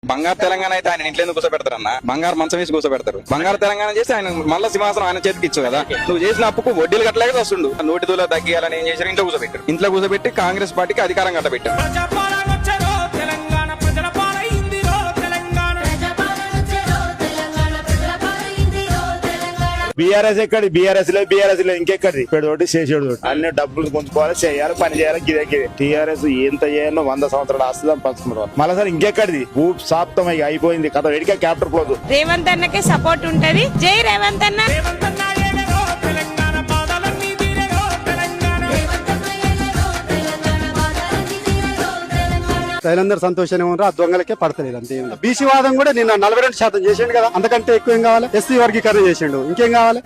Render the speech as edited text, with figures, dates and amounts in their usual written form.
బంగారు తెలంగాణ అయితే ఆయన ఇంట్లో ఎందుకు కూర్చోబెడతారన్న? బంగారు మంచం వేసి కూర్చోబెడతారు. బంగారు తెలంగాణ చేసి ఆయన మళ్ళీ సింహాసనం ఆయన చేతికి ఇచ్చు కదా. నువ్వు చేసిన అప్పుకు వడ్డీలు కట్టలేక వస్తుండు. నోటి దూల తగ్గియాలని ఏం చేశారు? ఇంట్లో కూర్చోబెట్టారు. ఇంట్లో కూర్చోబెట్టి కాంగ్రెస్ పార్టీకి అధికారం కట్టబెట్టారు. బీఆర్ఎస్ ఎక్కడి బీఆర్ఎస్ లో ఇంకెక్కడి పెడోటి చేసేడు అన్ని డబ్బులు గుంజుకోవాలి, చేయాలి, పని చేయాలి. గిదే టీఆర్ఎస్ ఎంత చేయను 100 సంవత్సరాలు ఆస్తులను పంచుకుంటారు. మళ్ళీ సార్ ఇంకెక్కడిది ఊపు సాప్తం అయిపోయింది కదా. వేడిగా క్యాప్టర్ క్లోజ్. రేవంత్ అన్నకే సపోర్ట్ ఉంటది. జై రేవంత్ అన్న. ప్రజలందరూ సంతోషంగా ఉన్నారు. ఆ దొంగలకే పడతలేదు అంతే. బీసీ వాదం కూడా నిన్న 42% చేసిండు కదా. అంతకంటే ఎక్కువ ఏం కావాలి? ఎస్సీ వర్గీకరణ చేసిండు. ఇంకేం కావాలి?